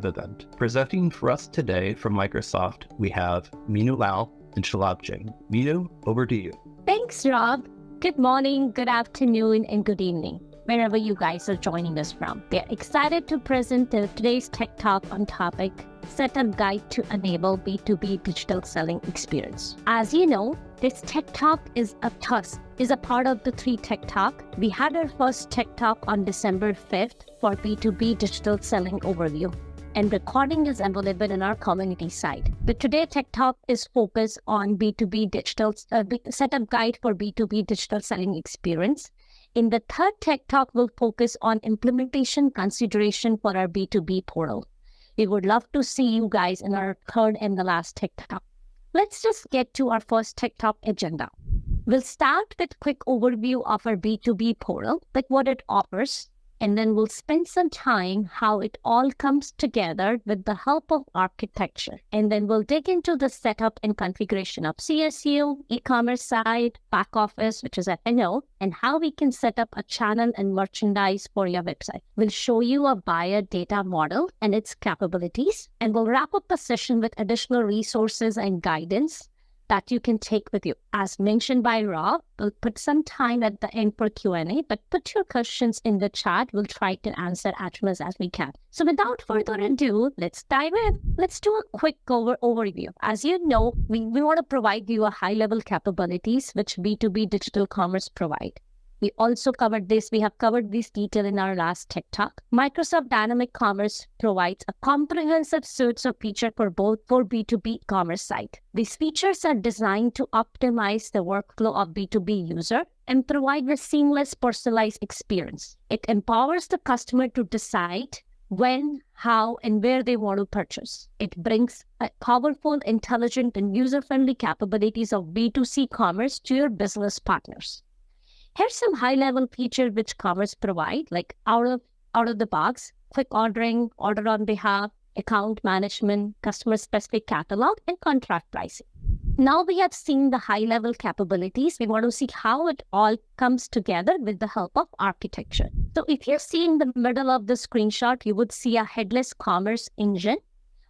event. Presenting for us today from Microsoft, we have Minu Lau and Shalab Jain. Minu, over to you. Thanks, Rob. Good morning, good afternoon, and good evening, wherever you guys are joining us from. We are excited to present today's Tech Talk on topic, Setup Guide to Enable B2B Digital Selling Experience. As you know, this Tech Talk is a part of the 3 Tech Talk. We had our first Tech Talk on December 5th for B2B Digital Selling Overview, and recording is available in our community site. But today, Tech Talk is focused on B2B Digital Setup Guide for B2B Digital Selling Experience. In the third Tech Talk, we'll focus on implementation consideration for our B2B portal. We would love to see you guys in our third and the last Tech Talk. Let's just get to our first Tech Talk agenda. We'll start with a quick overview of our B2B portal, like what it offers, and then we'll spend some time how it all comes together with the help of architecture. And then we'll dig into the setup and configuration of CSU, e-commerce site, back office, which is F&O, and how we can set up a channel and merchandise for your website. We'll show you a buyer data model and its capabilities, and we'll wrap up the session with additional resources and guidance that you can take with you. As mentioned by Rob, we'll put some time at the end for Q&A, but put your questions in the chat. We'll try to answer as much as we can. So without further ado, let's dive in. Let's do a quick overview. As you know, we want to provide you a high-level capabilities which B2B digital commerce provide. We also covered this. We have covered this detail in our last Tech Talk. Microsoft Dynamic Commerce provides a comprehensive suite of features for B2B commerce site. These features are designed to optimize the workflow of B2B user and provide a seamless, personalized experience. It empowers the customer to decide when, how, and where they want to purchase. It brings powerful, intelligent, and user-friendly capabilities of B2C commerce to your business partners. Here's some high-level features which commerce provide, like out of the box, quick ordering, order on behalf, account management, customer-specific catalog, and contract pricing. Now we have seen the high-level capabilities. We want to see how it all comes together with the help of architecture. So if you see in the middle of the screenshot, you would see a headless commerce engine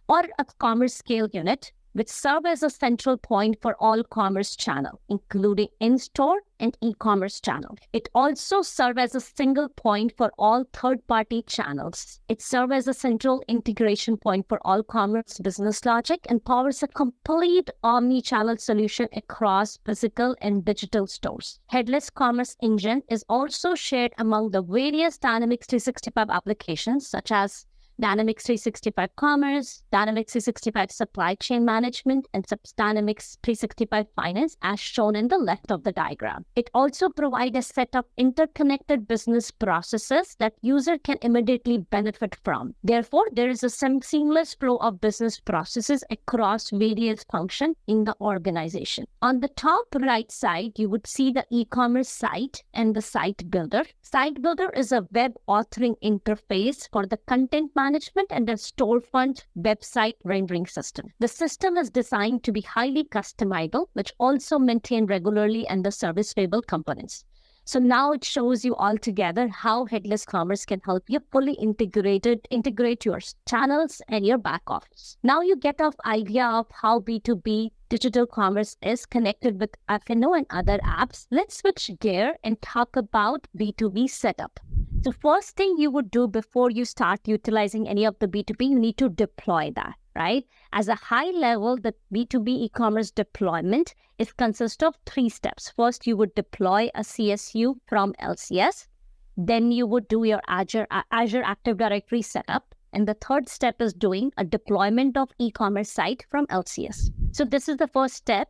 or a commerce scale unit, which serve as a central point for all commerce channel, including in-store and e-commerce channel. It also serves as a single point for all third-party channels. It serves as a central integration point for all commerce business logic and powers a complete omni-channel solution across physical and digital stores. Headless Commerce Engine is also shared among the various Dynamics 365 applications such as Dynamics 365 Commerce, Dynamics 365 Supply Chain Management, and Dynamics 365 Finance as shown in the left of the diagram. It also provides a set of interconnected business processes that user can immediately benefit from. Therefore, there is a seamless flow of business processes across various functions in the organization. On the top right side, you would see the e-commerce site and the site builder. Site builder is a web authoring interface for the content management and the storefront website rendering system. The system is designed to be highly customizable, which also maintain regularly and the service-level components. So now it shows you all together how headless commerce can help you fully integrate your channels and your back office. Now you get an idea of how B2B digital commerce is connected with F&O and other apps. Let's switch gear and talk about B2B setup. So first thing you would do before you start utilizing any of the B2B, you need to deploy that, right? As a high level, the B2B e-commerce deployment consists of 3 steps. First, you would deploy a CSU from LCS. Then you would do your Azure Active Directory setup. And the third step is doing a deployment of e-commerce site from LCS. So this is the first step.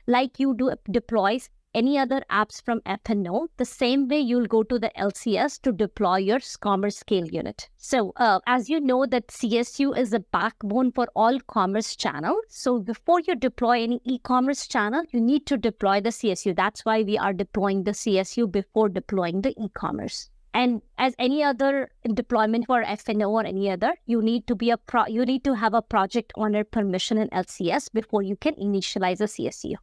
Like you do deploys any other apps from F&O, the same way you'll go to the LCS to deploy your commerce scale unit. So as you know that CSU is the backbone for all commerce channels. So before you deploy any e-commerce channel, you need to deploy the CSU. That's why we are deploying the CSU before deploying the e-commerce. And as any other deployment for F&O or any other, you need to have a project owner permission in LCS before you can initialize a CSU.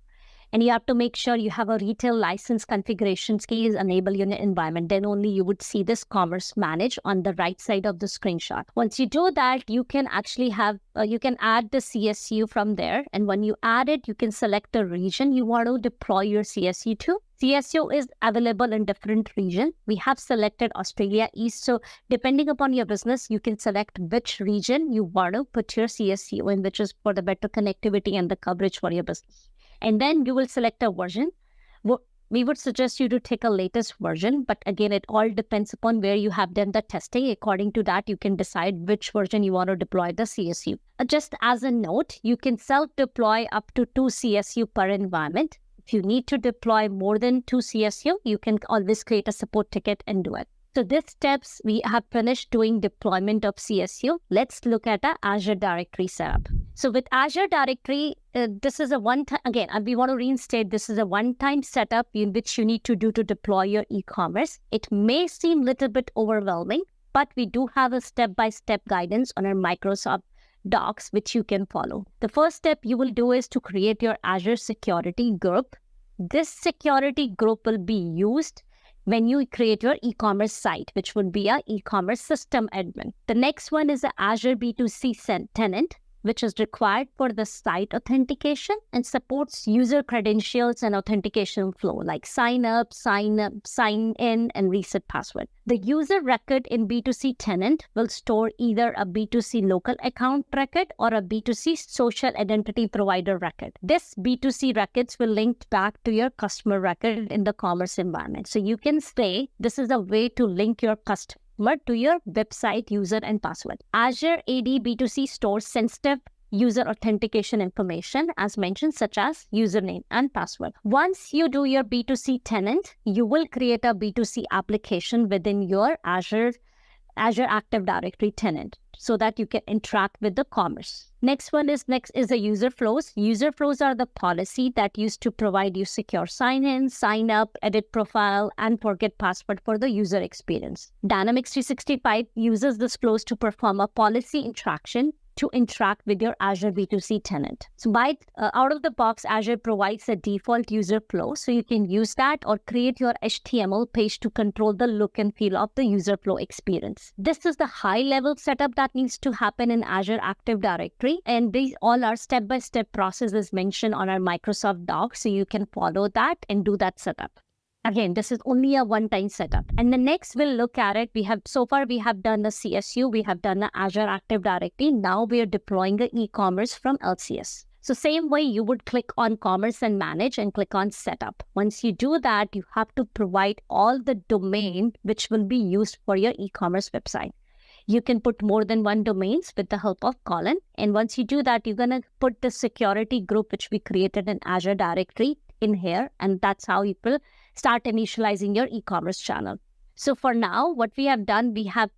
And you have to make sure you have a retail license configuration keys enabled in your environment. Then only you would see this commerce manage on the right side of the screenshot. Once you do that, you can actually have, you can add the CSU from there. And when you add it, you can select the region you want to deploy your CSU to. CSU is available in different regions. We have selected Australia East. So depending upon your business, you can select which region you want to put your CSU in, which is for the better connectivity and the coverage for your business. And then you will select a version. We would suggest you to take a latest version, but again, it all depends upon where you have done the testing. According to that, you can decide which version you want to deploy the CSU. Just as a note, you can self-deploy up to 2 CSU per environment. If you need to deploy more than 2 CSU, you can always create a support ticket and do it. So these steps, we have finished doing deployment of CSU. Let's look at the Azure Directory setup. So with Azure Directory, this is a one-time, again, we want to reinstate, this is a one-time setup in which you need to do to deploy your e-commerce. It may seem a little bit overwhelming, but we do have a step-by-step guidance on our Microsoft Docs, which you can follow. The first step you will do is to create your Azure security group. This security group will be used when you create your e-commerce site, which would be an e-commerce system admin. The next one is the Azure B2C tenant, which is required for the site authentication and supports user credentials and authentication flow like sign in, and reset password. The user record in B2C tenant will store either a B2C local account record or a B2C social identity provider record. This B2C records will link back to your customer record in the commerce environment. So you can say this is a way to link your customer to your website user and password. Azure AD B2C stores sensitive user authentication information as mentioned, such as username and password. Once you do your B2C tenant, you will create a B2C application within your Azure Active Directory tenant so that you can interact with the commerce. Next is the user flows. User flows are the policy that used to provide you secure sign-in, sign up, edit profile, and forget password for the user experience. Dynamics 365 uses these flows to perform a policy interaction to interact with your Azure B2C tenant. So out of the box, Azure provides a default user flow, so you can use that or create your HTML page to control the look and feel of the user flow experience. This is the high-level setup that needs to happen in Azure Active Directory, and these all are step-by-step processes mentioned on our Microsoft Docs, so you can follow that and do that setup. Again, this is only a one-time setup. And the next we'll look at it. We have done the CSU, we have done the Azure Active Directory. Now we are deploying the e-commerce from LCS. So same way you would click on Commerce and Manage and click on Setup. Once you do that, you have to provide all the domain which will be used for your e-commerce website. You can put more than one domains with the help of colon. And once you do that, you're going to put the security group which we created in Azure Directory in here. And that's how you will start initializing your e-commerce channel. So for now, what we have done, we have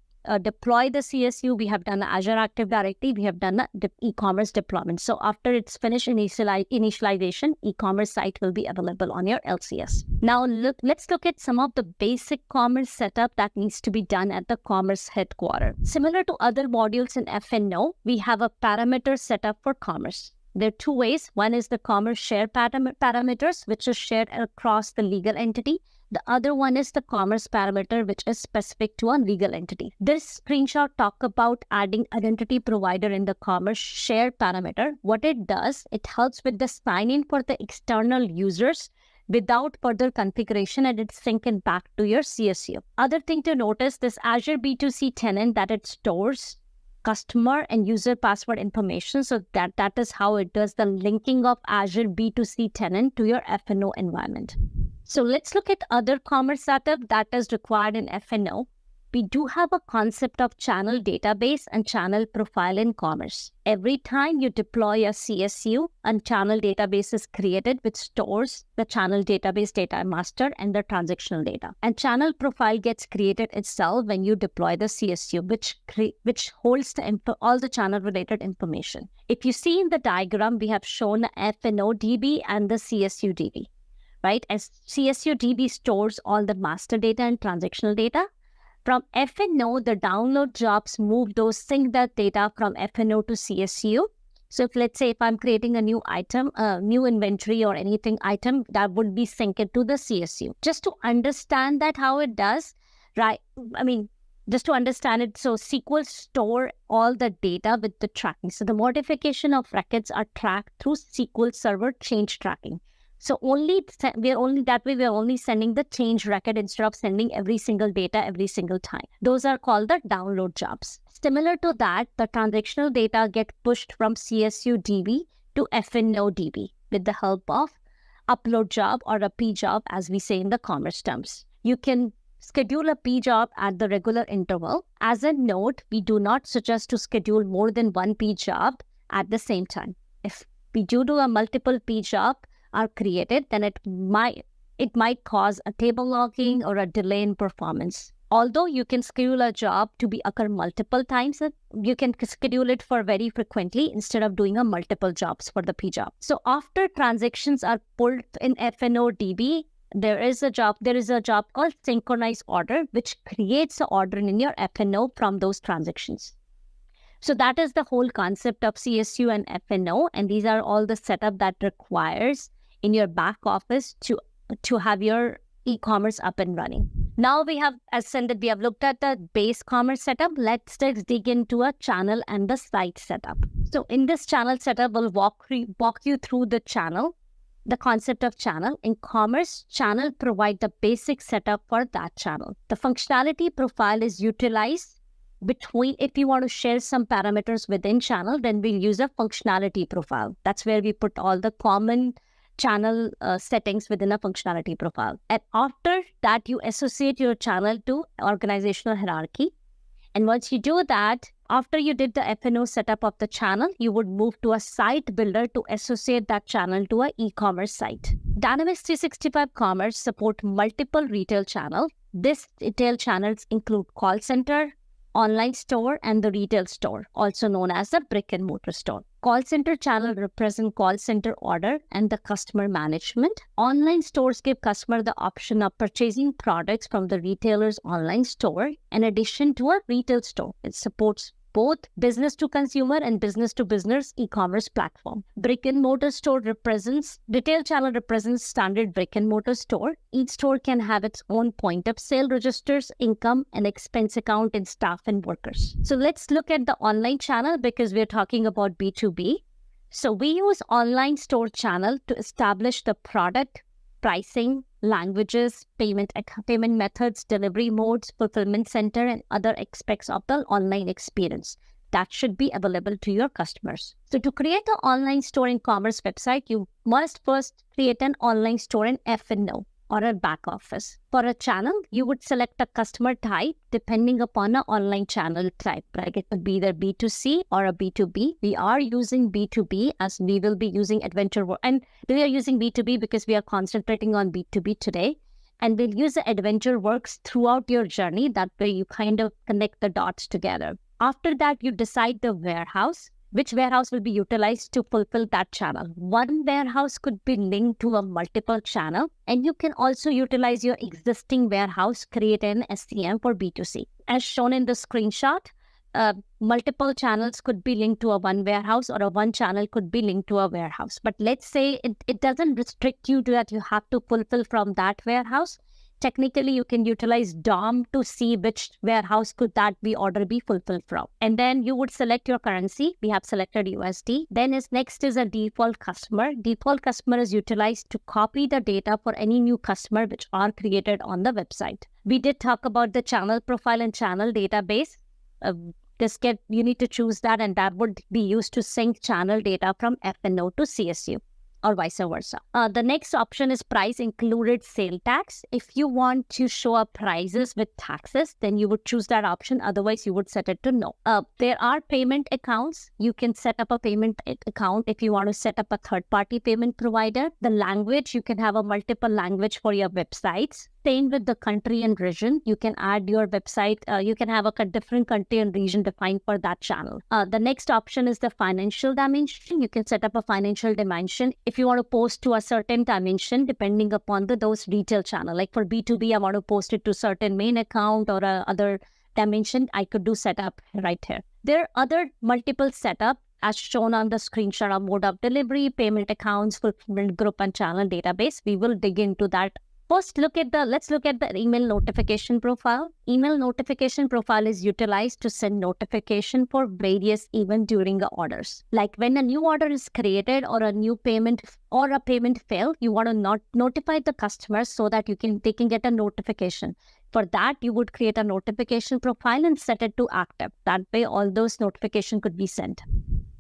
deployed the CSU, we have done the Azure Active Directory, we have done the e-commerce deployment. So after it's finished initialization, e-commerce site will be available on your LCS. Now let's look at some of the basic commerce setup that needs to be done at the commerce headquarters. Similar to other modules in F&O, we have a parameter setup for commerce. There are two ways. One is the commerce share parameters, which is shared across the legal entity. The other one is the commerce parameter, which is specific to a legal entity. This screenshot talks about adding identity provider in the commerce share parameter. What it does, it helps with the sign-in for the external users without further configuration, and it's syncing back to your CSU. Other thing to notice, this Azure B2C tenant that it stores customer and user password information. So that is how it does the linking of Azure B2C tenant to your F&O environment. So let's look at other commerce setup that is required in F&O. We do have a concept of channel database and channel profile in commerce. Every time you deploy a CSU, a channel database is created which stores the channel database data master and the transactional data. And channel profile gets created itself when you deploy the CSU, which holds all the channel related information. If you see in the diagram, we have shown the F&O DB and the CSU DB, right? As CSU DB stores all the master data and transactional data. From F&O, the download jobs move those sync that data from F&O to CSU. So if let's say if I'm creating a new item, new inventory or anything item, that would be synced to the CSU. Just to understand that how it does, right? I mean, just to understand it, so SQL store all the data with the tracking. So the modification of records are tracked through SQL Server change tracking. So we're only sending the change record instead of sending every single data every single time. Those are called the download jobs. Similar to that, the transactional data get pushed from CSU DB to FNO DB with the help of upload job or a P job, as we say in the commerce terms. You can schedule a P job at the regular interval. As a note, we do not suggest to schedule more than one P job at the same time. If we do a multiple P job are created, then it might cause a table logging or a delay in performance. Although you can schedule a job to be occur multiple times, you can schedule it for very frequently instead of doing a multiple jobs for the P job. So after transactions are pulled in FNO DB, there is a job called synchronize order, which creates an order in your FNO from those transactions. So that is the whole concept of CSU and FNO, and these are all the setup that requires in your back office to have your e-commerce up and running. Now we have ascended, we have looked at the base commerce setup. Let's dig into a channel and the site setup. So in this channel setup, we'll walk you through the channel, the concept of channel. In commerce, channel provide the basic setup for that channel. The functionality profile is utilized between, if you want to share some parameters within channel, then we'll use a functionality profile. That's where we put all the common channel settings within a functionality profile. And after that, you associate your channel to organizational hierarchy. And once you do that, after you did the FNO setup of the channel, you would move to a site builder to associate that channel to an e-commerce site. Dynamics 365 Commerce support multiple retail channels. These retail channels include call center, online store, and the retail store, also known as the brick and mortar store. Call center channel represent call center order and the customer management. Online stores give customer the option of purchasing products from the retailer's online store in addition to a retail store. It supports both business to consumer and business to business e-commerce platform. Brick and mortar store retail channel represents standard brick and mortar store. Each store can have its own point of sale registers, income and expense account, and staff and workers. So let's look at the online channel because we're talking about B2B. So we use online store channel to establish the product, pricing, languages, payment methods, delivery modes, fulfillment center, and other aspects of the online experience that should be available to your customers. So to create an online store in commerce website, you must first create an online store in F&O or a back office. For a channel, you would select a customer type depending upon an online channel type. Like it could be either B2C or a B2B. We are using B2B as we will be using Adventure Works. And we are using B2B because we are concentrating on B2B today. And we'll use the Adventure Works throughout your journey. That way you kind of connect the dots together. After that, you decide the warehouse. Which warehouse will be utilized to fulfill that channel. One warehouse could be linked to a multiple channel, and you can also utilize your existing warehouse, create an SCM for B2C. As shown in the screenshot, multiple channels could be linked to a one warehouse, or a one channel could be linked to a warehouse. But let's say it doesn't restrict you to that you have to fulfill from that warehouse. Technically, you can utilize DOM to see which warehouse could that order be fulfilled from. And then you would select your currency. We have selected USD. Then next is a default customer. Default customer is utilized to copy the data for any new customer which are created on the website. We did talk about the channel profile and channel database. You need to choose that, and that would be used to sync channel data from FNO to CSU. Or vice versa. The next option is price included sale tax. If you want to show up prices with taxes, then you would choose that option. Otherwise, you would set it to no. There are payment accounts. You can set up a payment account if you want to set up a third-party payment provider. The language, you can have a multiple language for your websites. Same with the country and region. You can add your website. You can have a different country and region defined for that channel. The next option is the financial dimension. You can set up a financial dimension if you want to post to a certain dimension depending upon those retail channel. Like for B2B, I want to post it to certain main account or other dimension. I could do setup right here. There are other multiple setup as shown on the screenshot of mode of delivery, payment accounts, fulfillment group, and channel database. We will dig into that. First, let's look at the email notification profile. Email notification profile is utilized to send notification for various events during the orders. Like when a new order is created or a new payment or a payment failed, you want to notify the customer so that they can get a notification. For that, you would create a notification profile and set it to active. That way, all those notifications could be sent.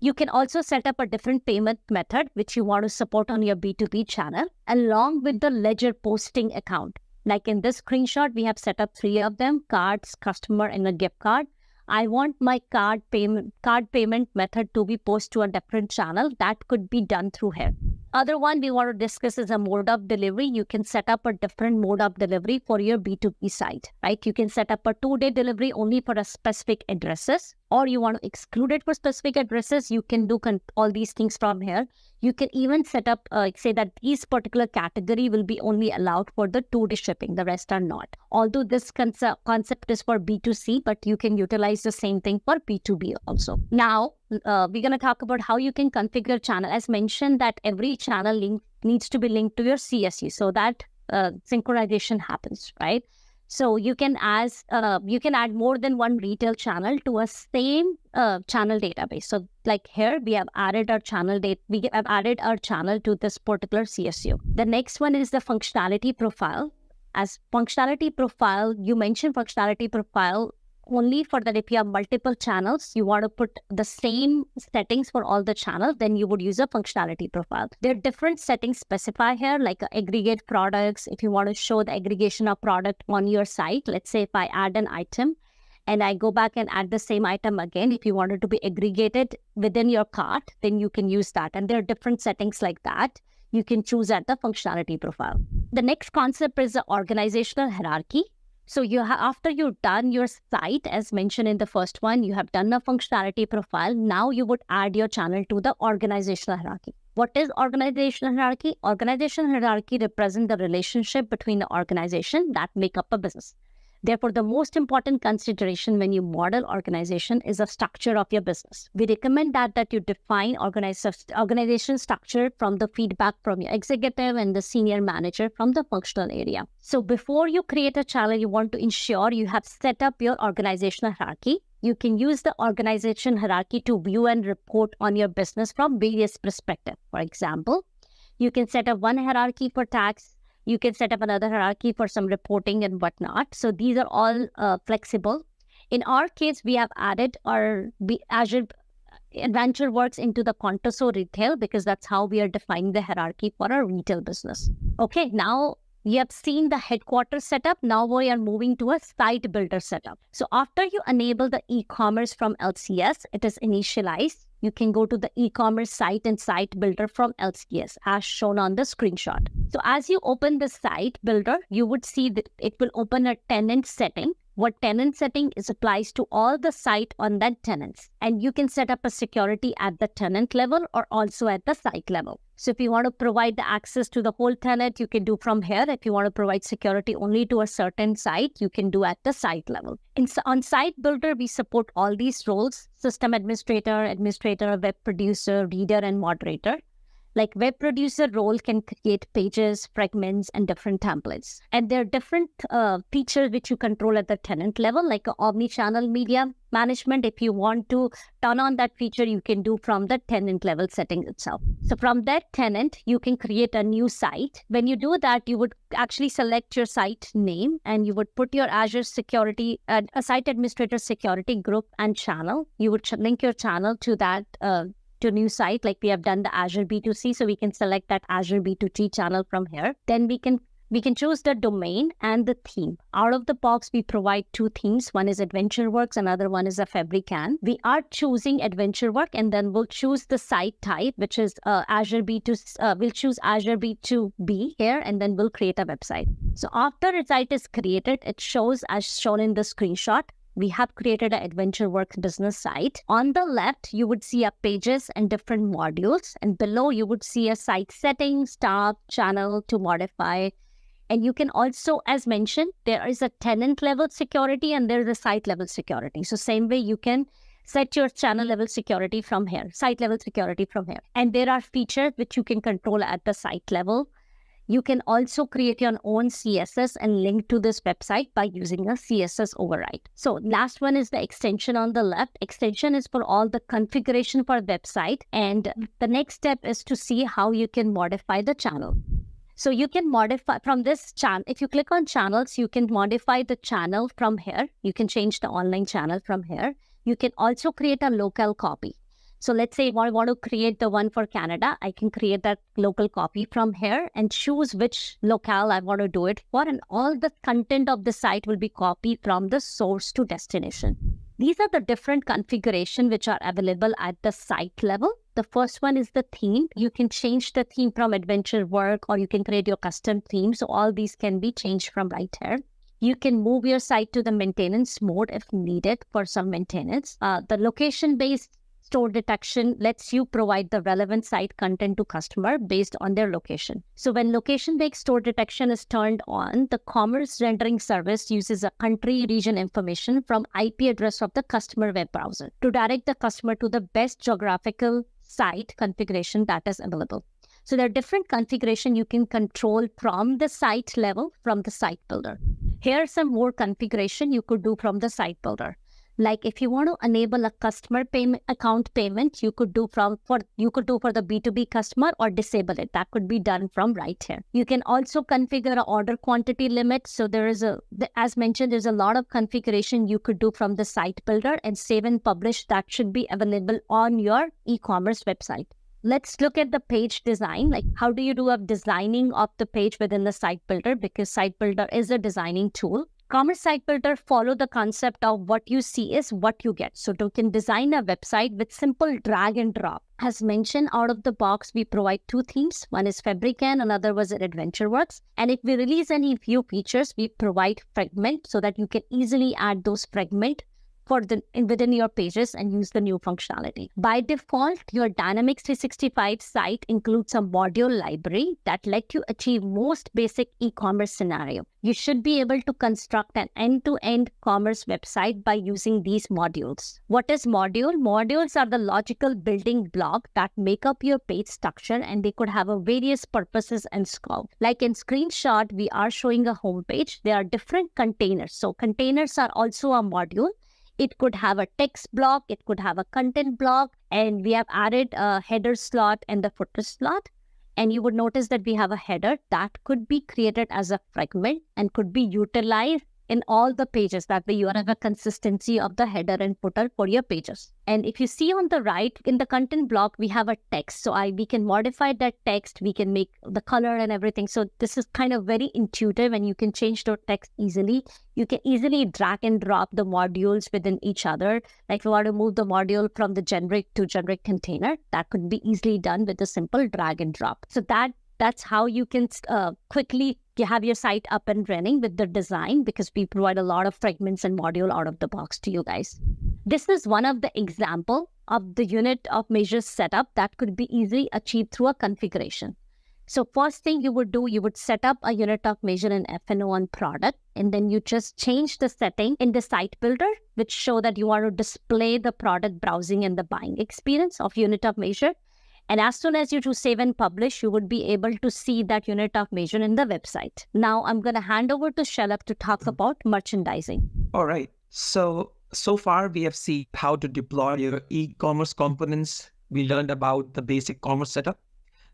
You can also set up a different payment method which you want to support on your B2B channel along with the ledger posting account. Like in this screenshot, we have set up 3 of them: cards, customer, and a gift card. I want my card payment method to be posted to a different channel. That could be done through here. Other one we want to discuss is a mode of delivery. You can set up a different mode of delivery for your B2B site, right? You can set up a 2-day delivery only for a specific addresses, or you want to exclude it for specific addresses. You can do all these things from here. You can even set up, say that these particular category will be only allowed for the 2-day shipping. The rest are not. Although this concept is for B2C, but you can utilize the same thing for B2B also. Now, we're going to talk about how you can configure channel. As mentioned, that every channel link needs to be linked to your CSU so that synchronization happens, right? So you can add more than one retail channel to a same channel database. So like here, we have added our channel to this particular CSU. The next one is the functionality profile. As functionality profile, you mentioned functionality profile only for that if you have multiple channels, you want to put the same settings for all the channels, then you would use a functionality profile. There are different settings specified here, like aggregate products. If you want to show the aggregation of product on your site, let's say if I add an item and I go back and add the same item again, if you want it to be aggregated within your cart, then you can use that. And there are different settings like that you can choose at the functionality profile. The next concept is the organizational hierarchy. So after you've done your site, as mentioned in the first one, you have done a functionality profile. Now you would add your channel to the organizational hierarchy. What is organizational hierarchy? Organizational hierarchy represents the relationship between the organization that make up a business. Therefore, the most important consideration when you model organization is the structure of your business. We recommend that you define organization structure from the feedback from your executive and the senior manager from the functional area. So before you create a channel, you want to ensure you have set up your organizational hierarchy. You can use the organization hierarchy to view and report on your business from various perspectives. For example, you can set up one hierarchy for tax. You can set up another hierarchy for some reporting and whatnot. So these are all flexible. In our case, we have added our Azure AdventureWorks into the Contoso retail because that's how we are defining the hierarchy for our retail business. Okay, now we have seen the headquarters setup. Now we are moving to a site builder setup. So after you enable the e-commerce from LCS, it is initialized. You can go to the e-commerce site and site builder from LCS as shown on the screenshot. So as you open the site builder, you would see that it will open a tenant setting. What tenant setting is applies to all the site on that tenants. And you can set up a security at the tenant level or also at the site level. So if you want to provide the access to the whole tenant, you can do from here. If you want to provide security only to a certain site, you can do at the site level. On Site Builder, we support all these roles: system administrator, web producer, reader, and moderator. Like web producer role can create pages, fragments, and different templates. And there are different features which you control at the tenant level, like omni-channel media management. If you want to turn on that feature, you can do from the tenant level setting itself. So from that tenant, you can create a new site. When you do that, you would actually select your site name and you would put your Azure security, a site administrator security group and channel. You would link your channel to that to new site, like we have done the Azure B2C. So we can select that Azure B2C channel from here. Then we can choose the domain and the theme. Out of the box, we provide 2 themes. One is AdventureWorks, another one is a Fabrican. We are choosing AdventureWorks, and then we'll choose the site type, which is Azure B2. We'll choose Azure B2B here, and then we'll create a website. So after a site is created, it shows as shown in the screenshot. We have created an AdventureWorks business site. On the left, you would see pages and different modules. And below, you would see a site settings, tab, channel to modify. And you can also, as mentioned, there is a tenant level security and there is a site level security. So same way, you can set your channel level security from here, site level security from here. And there are features which you can control at the site level. You can also create your own CSS and link to this website by using a CSS override. So last one is the extension on the left. Extension is for all the configuration for website. And the next step is to see how you can modify the channel. So you can modify from this channel. If you click on channels, you can modify the channel from here. You can change the online channel from here. You can also create a local copy. So let's say I want to create the one for Canada. I can create that local copy from here and choose which locale I want to do it for. And all the content of the site will be copied from the source to destination. These are the different configurations which are available at the site level. The first one is the theme. You can change the theme from adventure work, or you can create your custom theme. So all these can be changed from right here. You can move your site to the maintenance mode if needed for some maintenance. The location-based store detection lets you provide the relevant site content to customer based on their location. So when location-based store detection is turned on, the commerce rendering service uses a country region information from IP address of the customer web browser to direct the customer to the best geographical site configuration that is available. So there are different configuration you can control from the site level, from the site builder. Here are some more configuration you could do from the site builder. Like if you want to enable a customer payment account payment, you could do for the B2B customer, or disable it. That could be done from right here. You can also configure an order quantity limit. So as mentioned, there's a lot of configuration you could do from the site builder, and save and publish that should be available on your e-commerce website. Let's look at the page design. Like how do you do a designing of the page within the site builder? Because site builder is a designing tool. Commerce Site Builder follow the concept of what you see is what you get. So you can design a website with simple drag and drop. As mentioned, out of the box, we provide two themes. One is Fabricant, another was AdventureWorks. And if we release any new features, we provide fragment so that you can easily add those fragment within your pages and use the new functionality. By default, your Dynamics 365 site includes a module library that let you achieve most basic e-commerce scenario. You should be able to construct an end-to-end commerce website by using these modules. What is module? Modules are the logical building block that make up your page structure, and they could have a various purposes and scope. Like in screenshot, we are showing a home page. There are different containers. So containers are also a module. It could have a text block, it could have a content block, and we have added a header slot and the footer slot. And you would notice that we have a header that could be created as a fragment and could be utilized in all the pages. That way you have a consistency of the header and footer for your pages. And if you see on the right, in the content block, we have a text. So we can modify that text. We can make the color and everything. So this is kind of very intuitive, and you can change the text easily. You can easily drag and drop the modules within each other. Like if you want to move the module from the generic to generic container, that could be easily done with a simple drag and drop. So that's how you can quickly have your site up and running with the design, because we provide a lot of fragments and module out of the box to you guys. This is one of the example of the unit of measures setup that could be easily achieved through a configuration. So first thing you would do, you would set up a unit of measure in F&O on product, and then you just change the setting in the site builder, which show that you want to display the product browsing and the buying experience of unit of measure. And as soon as you do save and publish, you would be able to see that unit of measure in the website. Now I'm going to hand over to Shalabh to talk about merchandising. All right. So far we have seen how to deploy your e-commerce components. We learned about the basic commerce setup.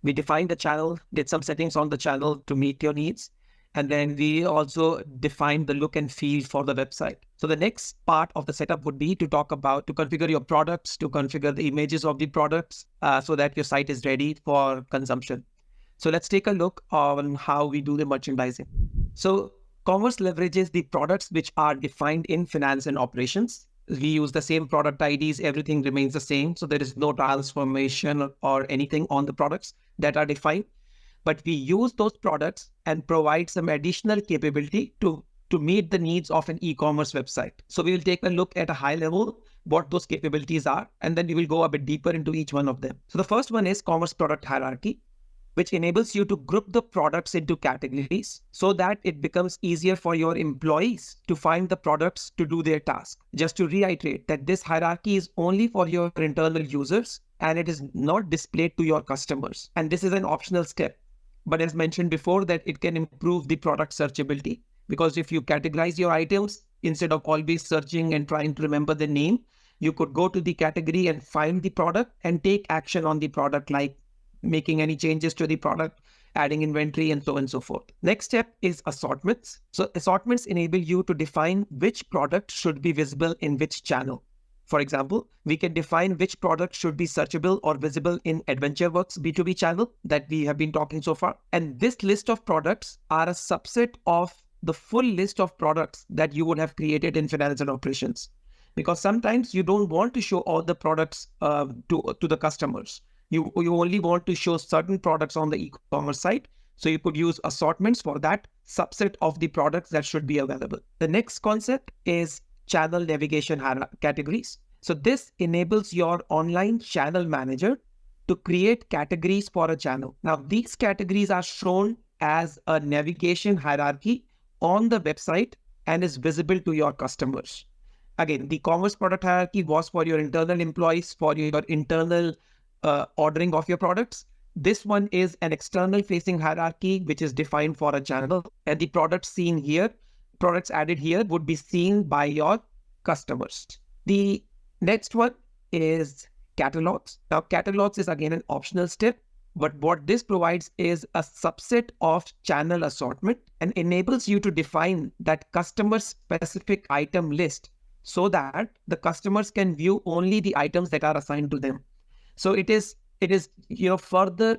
We defined the channel, did some settings on the channel to meet your needs. And then we also defined the look and feel for the website. So the next part of the setup would be to talk about, to configure your products, to configure the images of the products so that your site is ready for consumption. So let's take a look on how we do the merchandising. So commerce leverages the products which are defined in finance and operations. We use the same product IDs, everything remains the same. So there is no transformation or anything on the products that are defined. But we use those products and provide some additional capability to meet the needs of an e-commerce website. So we will take a look at a high level what those capabilities are, and then we will go a bit deeper into each one of them. So the first one is commerce product hierarchy. which enables you to group the products into categories so that it becomes easier for your employees to find the products to do their task. Just to reiterate that this hierarchy is only for your internal users and it is not displayed to your customers. And this is an optional step. But as mentioned before, that it can improve the product searchability, because if you categorize your items, instead of always searching and trying to remember the name, you could go to the category and find the product and take action on the product, like making any changes to the product, adding inventory, and so on and so forth. Next step is assortments. So assortments enable you to define which product should be visible in which channel. For example, we can define which product should be searchable or visible in AdventureWorks B2B channel that we have been talking so far. And this list of products are a subset of the full list of products that you would have created in finance and operations. Because sometimes you don't want to show all the products to the customers. You only want to show certain products on the e-commerce site. So you could use assortments for that subset of the products that should be available. The next concept is channel navigation categories. So this enables your online channel manager to create categories for a channel. Now, these categories are shown as a navigation hierarchy on the website and is visible to your customers. Again, the commerce product hierarchy was for your internal employees, for your internal ordering of your products. This one is an external facing hierarchy, which is defined for a channel. And the products seen here, products added here would be seen by your customers. The next one is catalogs. Now, catalogs is again an optional step, but what this provides is a subset of channel assortment and enables you to define that customer specific item list so that the customers can view only the items that are assigned to them. So it is further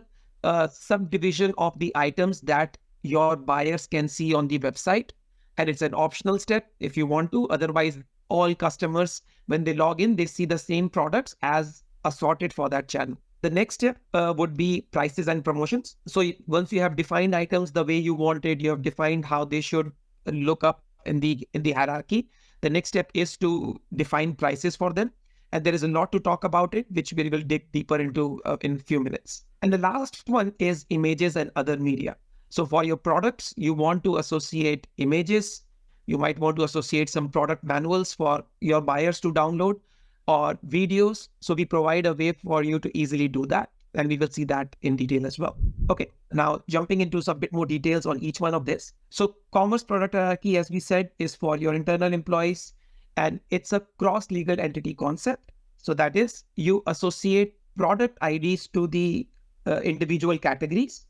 subdivision of the items that your buyers can see on the website. And it's an optional step if you want to. Otherwise, all customers, when they log in, they see the same products as assorted for that channel. The next step would be prices and promotions. So once you have defined items the way you wanted, you have defined how they should look up in the hierarchy. The next step is to define prices for them. And there is a lot to talk about it, which we will dig deeper into in a few minutes. And the last one is images and other media. So for your products, you want to associate images. You might want to associate some product manuals for your buyers to download or videos. So we provide a way for you to easily do that. And we will see that in detail as well. Okay, now jumping into some bit more details on each one of this. So commerce product hierarchy, as we said, is for your internal employees. And it's a cross-legal entity concept. So that is, you associate product IDs to the individual categories,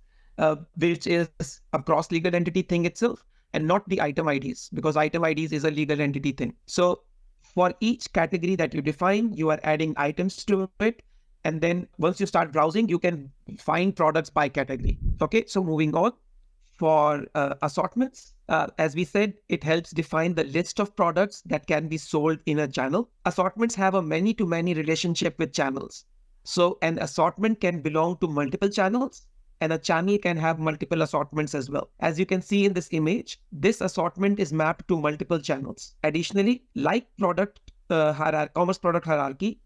which is a cross-legal entity thing itself, and not the item IDs, because item IDs is a legal entity thing. So for each category that you define, you are adding items to it. And then once you start browsing, you can find products by category. Okay, so moving on. For assortments, as we said, it helps define the list of products that can be sold in a channel. Assortments have a many-to-many relationship with channels. So an assortment can belong to multiple channels, and a channel can have multiple assortments as well. As you can see in this image, this assortment is mapped to multiple channels. Additionally, like commerce product hierarchy,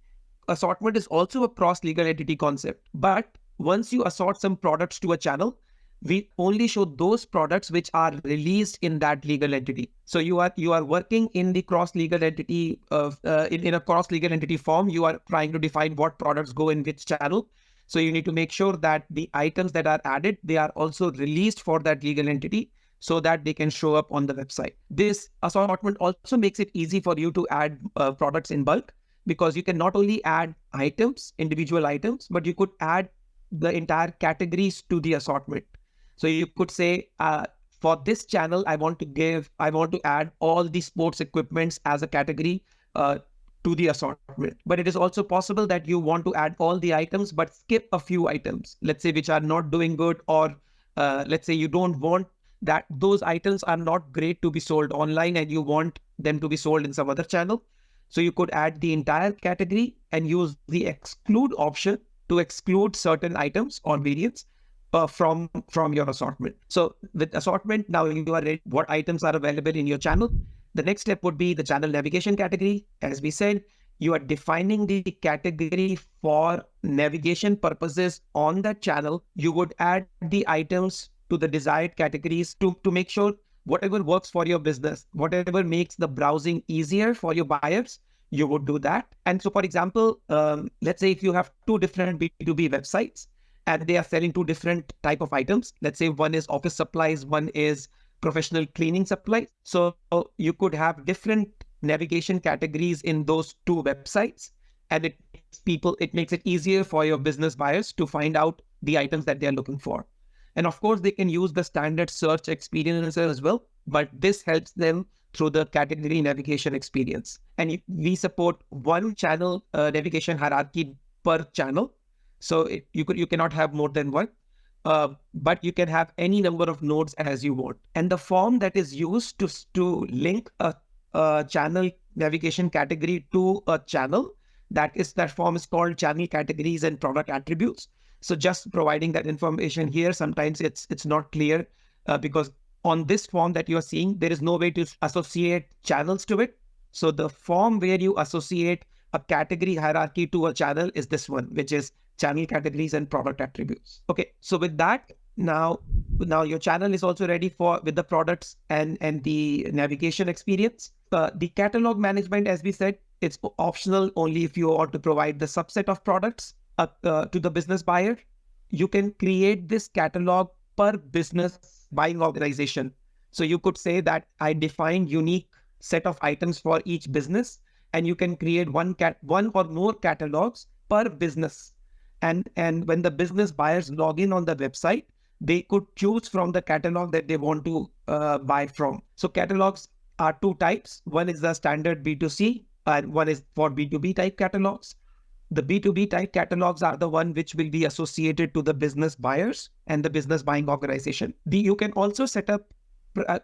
assortment is also a cross-legal entity concept. But once you assort some products to a channel, we only show those products which are released in that legal entity. So you are working in the cross-legal entity in a cross-legal entity form. You are trying to define what products go in which channel. So you need to make sure that the items that are added, they are also released for that legal entity so that they can show up on the website. This assortment also makes it easy for you to add products in bulk, because you can not only add items, individual items, but you could add the entire categories to the assortment. So you could say, for this channel, I want to add all the sports equipments as a category to the assortment. But it is also possible that you want to add all the items, but skip a few items, let's say, which are not doing good, or let's say you don't want that those items are not great to be sold online and you want them to be sold in some other channel. So you could add the entire category and use the exclude option to exclude certain items or variants from your assortment. So with assortment, now you are ready what items are available in your channel. The next step would be the channel navigation category. As we said, you are defining the category for navigation purposes on that channel. You would add the items to the desired categories to make sure whatever works for your business, whatever makes the browsing easier for your buyers, you would do that. And so, for example, let's say if you have two different B2B websites and they are selling two different type of items, let's say one is office supplies, one is professional cleaning supplies. So you could have different navigation categories in those two websites, and it makes it easier for your business buyers to find out the items that they're looking for. And of course, they can use the standard search experience as well, but this helps them through the category navigation experience. And we support one channel navigation hierarchy per channel. So you cannot have more than one, but you can have any number of nodes as you want. And the form that is used to link a channel navigation category to a channel, that form is called channel categories and product attributes. So just providing that information here, sometimes it's not clear because on this form that you're seeing, there is no way to associate channels to it. So the form where you associate a category hierarchy to a channel is this one, which is channel categories and product attributes. Okay, so with that, now your channel is also ready with the products and the navigation experience. The catalog management, as we said, it's optional only if you want to provide the subset of products to the business buyer. You can create this catalog per business buying organization. So you could say that I define unique set of items for each business, and you can create one or more catalogs per business. And when the business buyers log in on the website, they could choose from the catalog that they want to buy from. So catalogs are two types. One is the standard B2C and one is for B2B type catalogs. The B2B type catalogs are the one which will be associated to the business buyers and the business buying organization. You can also set up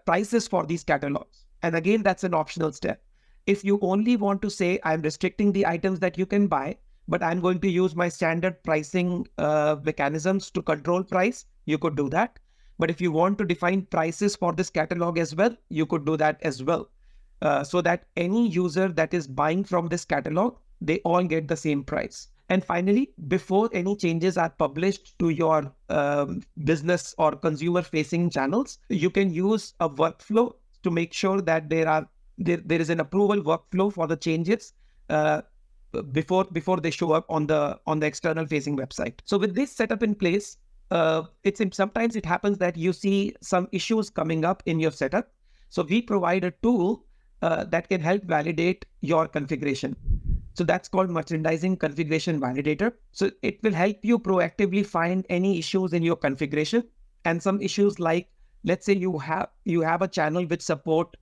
prices for these catalogs. And again, that's an optional step. If you only want to say, I'm restricting the items that you can buy, but I'm going to use my standard pricing mechanisms to control price, you could do that. But if you want to define prices for this catalog as well, you could do that as well. So that any user that is buying from this catalog, they all get the same price. And finally, before any changes are published to your business or consumer facing channels, you can use a workflow to make sure that there is an approval workflow for the changes before they show up on the external facing website. So with this setup in place, sometimes it happens that you see some issues coming up in your setup. So we provide a tool that can help validate your configuration. So that's called Merchandising Configuration Validator. So it will help you proactively find any issues in your configuration, and some issues like, let's say you have a channel which support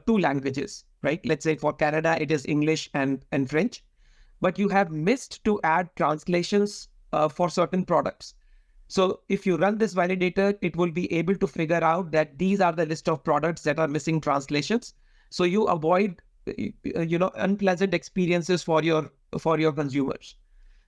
2 languages, right? Let's say for Canada, it is English and French, but you have missed to add translations for certain products. So if you run this validator, it will be able to figure out that these are the list of products that are missing translations. So you avoid unpleasant experiences for your consumers.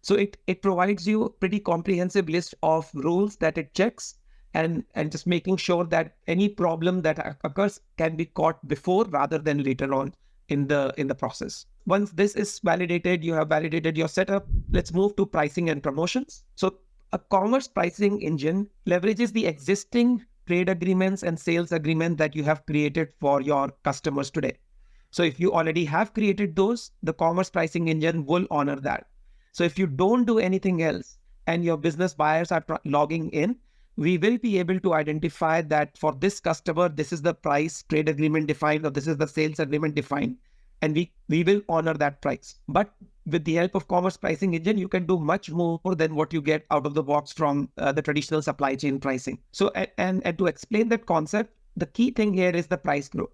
So it provides you a pretty comprehensive list of rules that it checks, and just making sure that any problem that occurs can be caught before rather than later on in the process. Once this is validated, you have validated your setup. Let's move to pricing and promotions. So a commerce pricing engine leverages the existing trade agreements and sales agreement that you have created for your customers today. So if you already have created those, the commerce pricing engine will honor that. So if you don't do anything else and your business buyers are logging in, we will be able to identify that for this customer, this is the price trade agreement defined, or this is the sales agreement defined, and we will honor that price. But with the help of commerce pricing engine, you can do much more than what you get out of the box from the traditional supply chain pricing. So, and to explain that concept, the key thing here is the price group,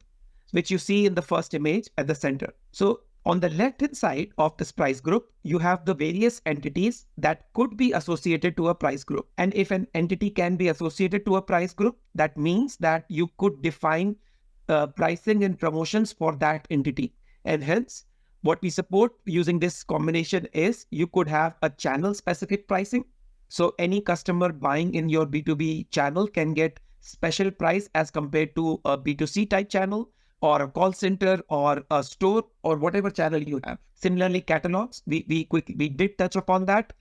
which you see in the first image at the center. So on the left-hand side of this price group, you have the various entities that could be associated to a price group. And if an entity can be associated to a price group, that means that you could define pricing and promotions for that entity. And hence, what we support using this combination is you could have a channel-specific pricing. So any customer buying in your B2B channel can get special price as compared to a B2C type channel, or a call center, or a store, or whatever channel you have. Similarly, catalogs, we did touch upon that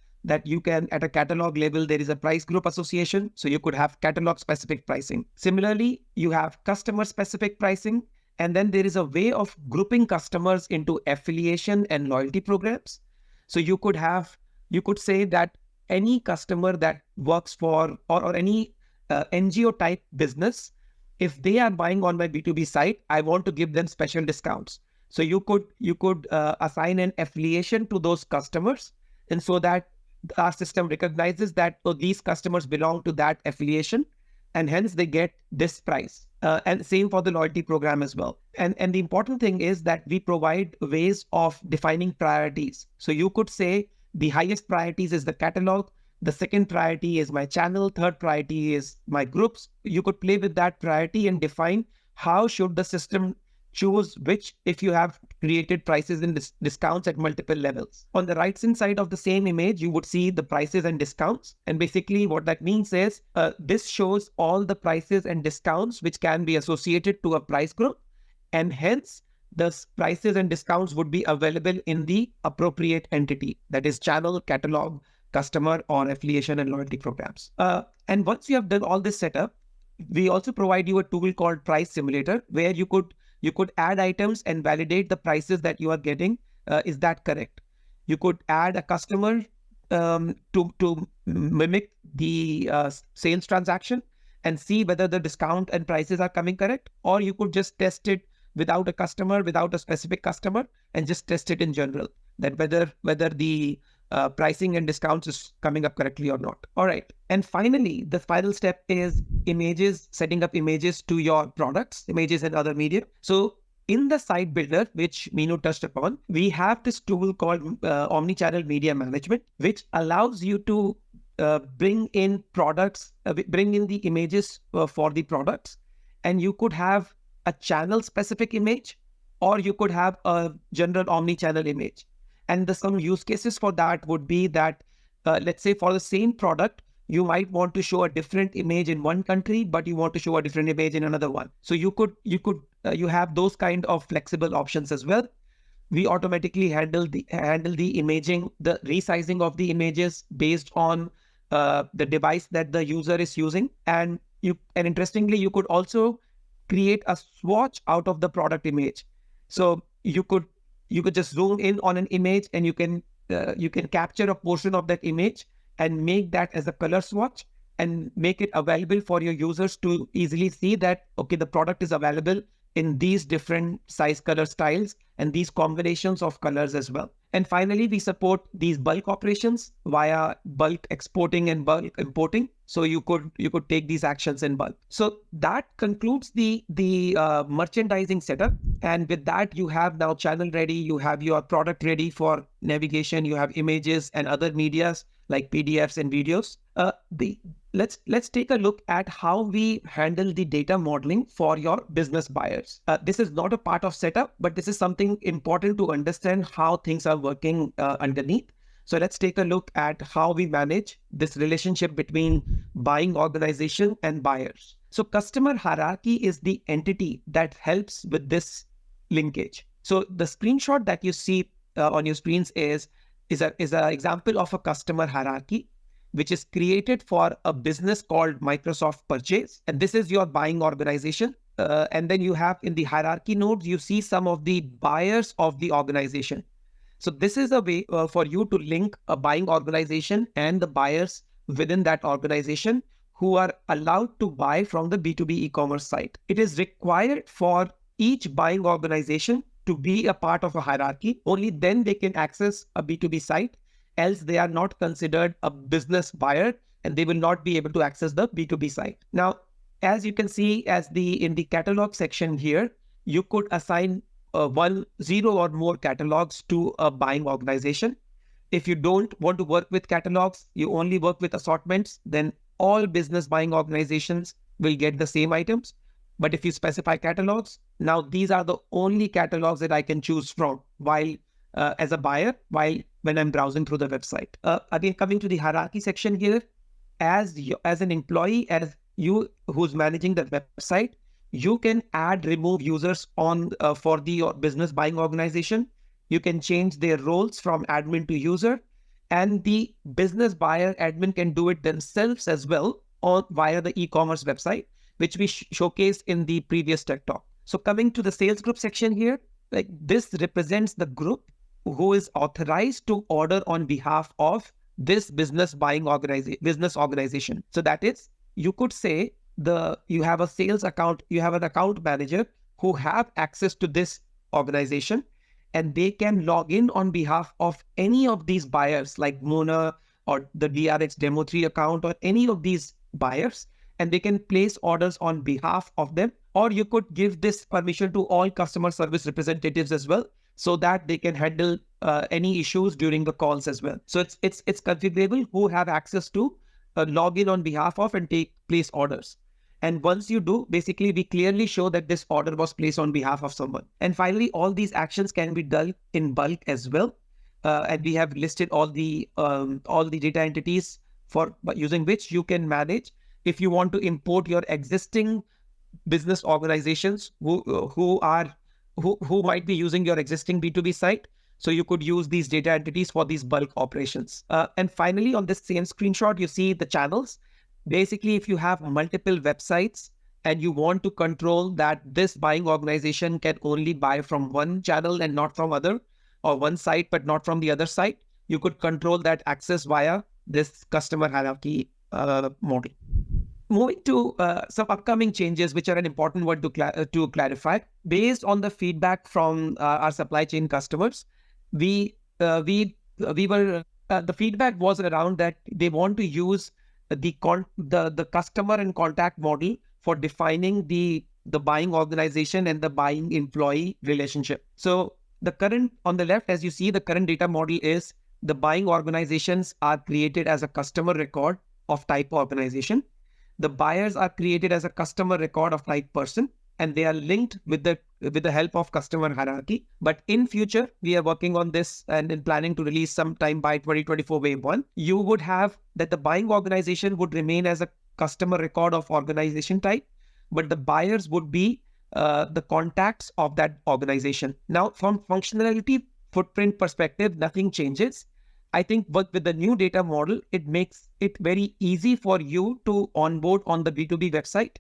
you can, at a catalog level, there is a price group association. So you could have catalog specific pricing. Similarly, you have customer specific pricing. And then there is a way of grouping customers into affiliation and loyalty programs. So you could say that any customer that works for or any NGO type business, if they are buying on my B2B site, I want to give them special discounts. So you could assign an affiliation to those customers, and so that our system recognizes that these customers belong to that affiliation, and hence they get this price. And same for the loyalty program as well. And the important thing is that we provide ways of defining priorities. So you could say the highest priorities is the catalog, the second priority is my channel, third priority is my groups. You could play with that priority and define how should the system choose which, if you have created prices and discounts at multiple levels. On the right hand side of the same image, you would see the prices and discounts. And basically what that means is this shows all the prices and discounts which can be associated to a price group. And hence the prices and discounts would be available in the appropriate entity, that is channel, catalog, customer, or affiliation and loyalty programs. And once you have done all this setup, we also provide you a tool called Price Simulator, where you could add items and validate the prices that you are getting. Is that correct? You could add a customer to mimic the sales transaction and see whether the discount and prices are coming correct, or you could just test it without a customer, without a specific customer, and just test it in general, that whether the pricing and discounts is coming up correctly or not. All right. And finally, the final step is images, setting up images to your products, images and other media. So in the site builder, which Meenu touched upon, we have this tool called Omnichannel Media Management, which allows you to bring in products, bring in the images for the products. And you could have a channel specific image, or you could have a general omni-channel image. And some use cases for that would be that, let's say for the same product, you might want to show a different image in one country, but you want to show a different image in another one. So you have those kind of flexible options as well. We automatically handle the imaging, the resizing of the images based on the device that the user is using. And interestingly, you could also create a swatch out of the product image. So you could just zoom in on an image, and you can capture a portion of that image and make that as a color swatch and make it available for your users to easily see that, okay, the product is available in these different size, color styles, and these combinations of colors as well. And finally, we support these bulk operations via bulk exporting and bulk importing. So you could take these actions in bulk. So that concludes the merchandising setup. And with that, you have now channel ready, you have your product ready for navigation, you have images and other medias like PDFs and videos. Let's take a look at how we handle the data modeling for your business buyers. This is not a part of setup, but this is something important to understand how things are working underneath. So let's take a look at how we manage this relationship between buying organization and buyers. So customer hierarchy is the entity that helps with this linkage. So the screenshot that you see on your screens is an example of a customer hierarchy, which is created for a business called Microsoft Purchase. And this is your buying organization. And then you have in the hierarchy nodes, you see some of the buyers of the organization. So this is a way for you to link a buying organization and the buyers within that organization who are allowed to buy from the B2B e-commerce site. It is required for each buying organization to be a part of a hierarchy. Only then they can access a B2B site. Else they are not considered a business buyer and they will not be able to access the B2B site. Now, as you can see, in the catalog section here, you could assign 0 or more catalogs to a buying organization. If you don't want to work with catalogs, you only work with assortments, then all business buying organizations will get the same items. But if you specify catalogs, now these are the only catalogs that I can choose from while as a buyer, when I'm browsing through the website. Again, coming to the hierarchy section here, as an employee, as you who's managing the website, you can remove users on for the business buying organization. You can change their roles from admin to user, and the business buyer admin can do it themselves as well or via the e-commerce website, which we showcased in the previous tech talk. So coming to the sales group section here, like this represents the group who is authorized to order on behalf of this business organization. So that is, you could say you have a sales account, you have an account manager who have access to this organization, and they can log in on behalf of any of these buyers like Mona or the DRX Demo 3 account or any of these buyers, and they can place orders on behalf of them. Or you could give this permission to all customer service representatives as well, so that they can handle any issues during the calls as well. So it's configurable who have access to log in on behalf of and place orders. And once you do, basically we clearly show that this order was placed on behalf of someone. And finally, all these actions can be done in bulk as well. And we have listed all the data entities for using which you can manage. If you want to import your existing business organizations who might be using your existing B2B site, so you could use these data entities for these bulk operations. And finally, on this same screenshot, you see the channels. Basically, if you have multiple websites and you want to control that this buying organization can only buy from one channel and not from other, or one site but not from the other site, you could control that access via this customer hierarchy model. Moving to some upcoming changes, which are an important one to clarify. Based on the feedback from our supply chain customers, the feedback was around that they want to use the customer and contact model for defining the buying organization and the buying employee relationship. So the current, on the left, as you see, the current data model is the buying organizations are created as a customer record of type organization. The buyers are created as a customer record of type person, and they are linked with the help of customer hierarchy. But in future, we are working on this and in planning to release sometime by 2024 wave 1. You would have that the buying organization would remain as a customer record of organization type, but the buyers would be the contacts of that organization. Now, from functionality footprint perspective, nothing changes. I think with the new data model, it makes it very easy for you to onboard on the B2B website.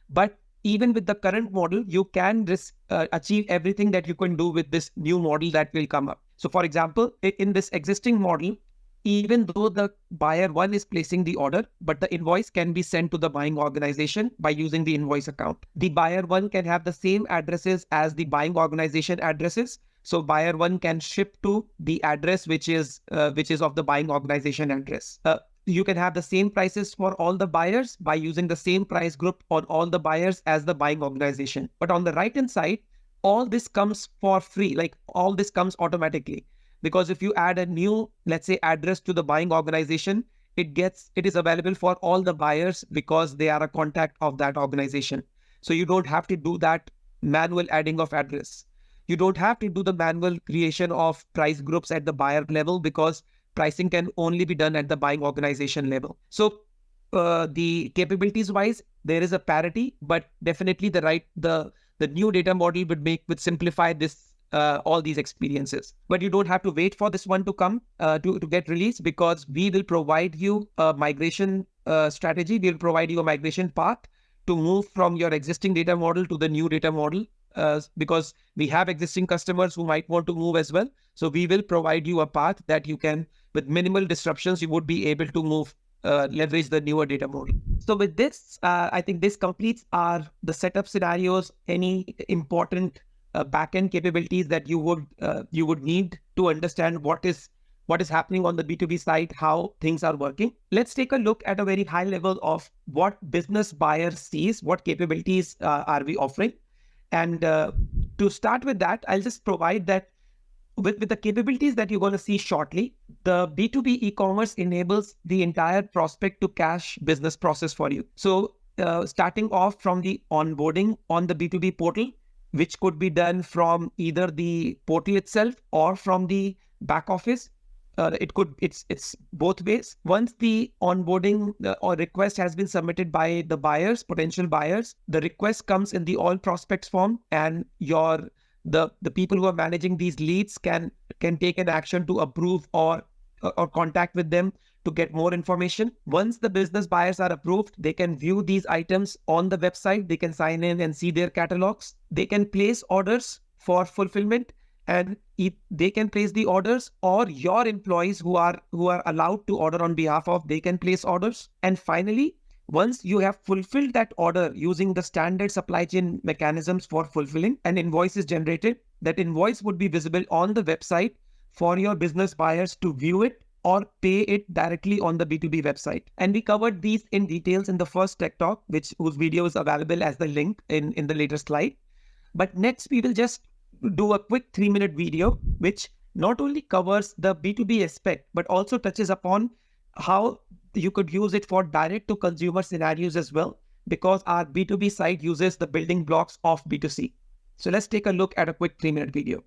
But even with the current model, you can achieve everything that you can do with this new model that will come up. So for example, in this existing model, even though the buyer one is placing the order, but the invoice can be sent to the buying organization by using the invoice account. The buyer one can have the same addresses as the buying organization addresses. So buyer one can ship to the address which is of the buying organization address. You can have the same prices for all the buyers by using the same price group on all the buyers as the buying organization. But on the right hand side, all this comes for free, like all this comes automatically. Because if you add a new, let's say, address to the buying organization, it is available for all the buyers because they are a contact of that organization. So you don't have to do that manual adding of address. You don't have to do the manual creation of price groups at the buyer level because pricing can only be done at the buying organization level. So the capabilities wise, there is a parity, but definitely the new data model would simplify this all these experiences. But you don't have to wait for this one to come to get released, because we will provide you a migration strategy. We'll provide you a migration path to move from your existing data model to the new data model. Because we have existing customers who might want to move as well. So we will provide you a path that you can, with minimal disruptions, you would be able to move, leverage the newer data model. So with this, I think this completes the setup scenarios, any important backend capabilities that you would need to understand what is happening on the B2B side, how things are working. Let's take a look at a very high level of what business buyer sees, what capabilities are we offering. And to start with that, I'll just provide that with the capabilities that you're going to see shortly, the B2B e-commerce enables the entire prospect to cash business process for you. So starting off from the onboarding on the B2B portal, which could be done from either the portal itself or from the back office. It's both ways. Once the onboarding or request has been submitted by the potential buyers, the request comes in the all prospects form, and the people who are managing these leads can can take an action to approve or contact with them to get more information. Once the business buyers are approved, they can view these items on the website. They can sign in and see their catalogs. They can place orders for fulfillment, and they can place the orders, or your employees who are allowed to order on behalf of, they can place orders. And finally, once you have fulfilled that order using the standard supply chain mechanisms for fulfilling, an invoice is generated. That invoice would be visible on the website for your business buyers to view it or pay it directly on the B2B website. And we covered these in details in the first Tech Talk, whose video is available as the link in the later slide. But next, we will just do a quick 3-minute video, which not only covers the B2B aspect, but also touches upon how you could use it for direct to consumer scenarios as well, because our B2B site uses the building blocks of B2C. So let's take a look at a quick 3-minute video.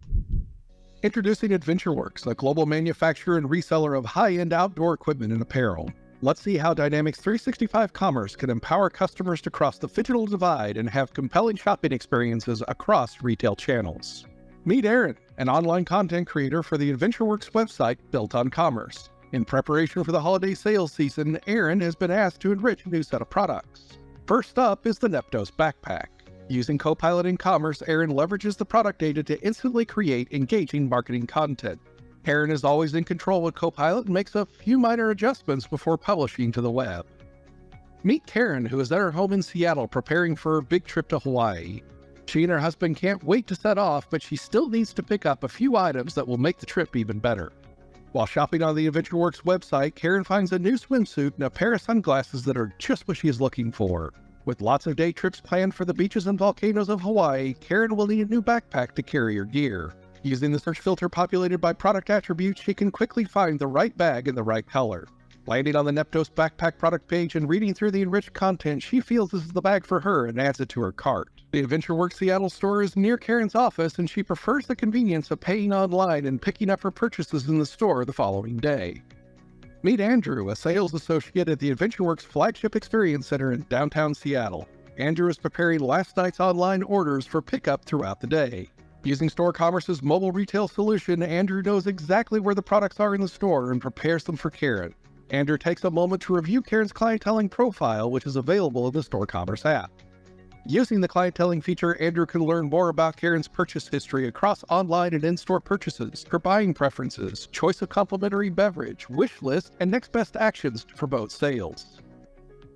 Introducing AdventureWorks, a global manufacturer and reseller of high-end outdoor equipment and apparel. Let's see how Dynamics 365 Commerce can empower customers to cross the digital divide and have compelling shopping experiences across retail channels. Meet Aaron, an online content creator for the AdventureWorks website built on commerce. In preparation for the holiday sales season, Aaron has been asked to enrich a new set of products. First up is the Neptos backpack. Using Copilot in Commerce, Aaron leverages the product data to instantly create engaging marketing content. Aaron is always in control with Copilot and makes a few minor adjustments before publishing to the web. Meet Karen, who is at her home in Seattle preparing for a big trip to Hawaii. She and her husband can't wait to set off, but she still needs to pick up a few items that will make the trip even better. While shopping on the AdventureWorks website, Karen finds a new swimsuit and a pair of sunglasses that are just what she is looking for. With lots of day trips planned for the beaches and volcanoes of Hawaii, Karen will need a new backpack to carry her gear. Using the search filter populated by product attributes, she can quickly find the right bag in the right color. Landing on the Neptos backpack product page and reading through the enriched content, she feels this is the bag for her and adds it to her cart. The AdventureWorks Seattle store is near Karen's office, and she prefers the convenience of paying online and picking up her purchases in the store the following day. Meet Andrew, a sales associate at the AdventureWorks flagship experience center in downtown Seattle. Andrew is preparing last night's online orders for pickup throughout the day. Using Store Commerce's mobile retail solution, Andrew knows exactly where the products are in the store and prepares them for Karen. Andrew takes a moment to review Karen's clienteling profile, which is available in the Store Commerce app. Using the clienteling feature, Andrew can learn more about Karen's purchase history across online and in-store purchases, her buying preferences, choice of complimentary beverage, wish list, and next best actions to promote sales.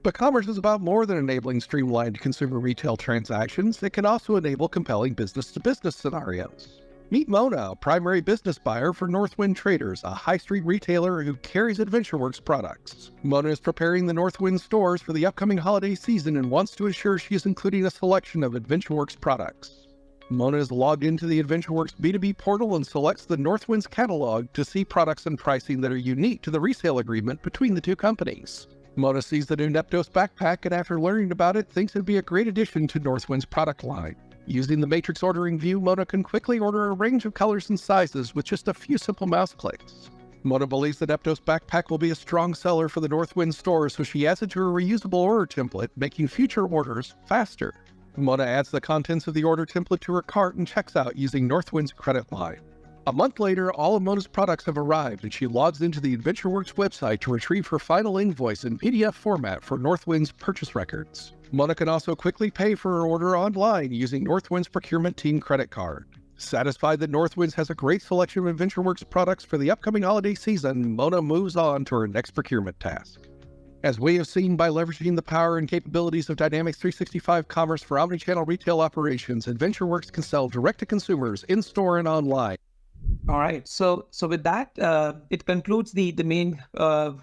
But commerce is about more than enabling streamlined consumer retail transactions. It can also enable compelling business-to-business scenarios. Meet Mona, a primary business buyer for Northwind Traders, a high street retailer who carries AdventureWorks products. Mona is preparing the Northwind stores for the upcoming holiday season and wants to ensure she is including a selection of AdventureWorks products. Mona is logged into the AdventureWorks B2B portal and selects the Northwind's catalog to see products and pricing that are unique to the resale agreement between the two companies. Mona sees the new Neptos backpack and after learning about it, thinks it'd be a great addition to Northwind's product line. Using the matrix ordering view, Mona can quickly order a range of colors and sizes with just a few simple mouse clicks. Mona believes the Neptos backpack will be a strong seller for the Northwind store, so she adds it to her reusable order template, making future orders faster. Mona adds the contents of the order template to her cart and checks out using Northwind's credit line. A month later, all of Mona's products have arrived, and she logs into the AdventureWorks website to retrieve her final invoice in PDF format for Northwind's purchase records. Mona can also quickly pay for her order online using Northwind's procurement team credit card. Satisfied that Northwind's has a great selection of AdventureWorks products for the upcoming holiday season, Mona moves on to her next procurement task. As we have seen, by leveraging the power and capabilities of Dynamics 365 Commerce for omnichannel retail operations, AdventureWorks can sell direct to consumers in-store and online. All right. So with that, it concludes the main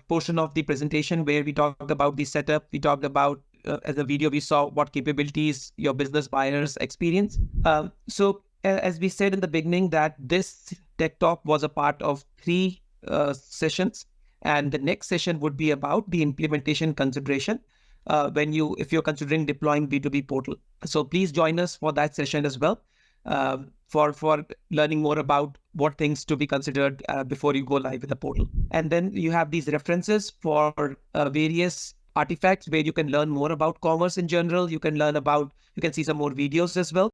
portion of the presentation where we talked about the setup. We talked about, as a video, we saw what capabilities your business buyers experience. So as we said in the beginning, that this Tech Talk was a part of 3 sessions. And the next session would be about the implementation consideration if you're considering deploying B2B portal. So please join us for that session as well. For learning more about what things to be considered before you go live with the portal. And then you have these references for various artifacts where you can learn more about commerce in general. You can see some more videos as well.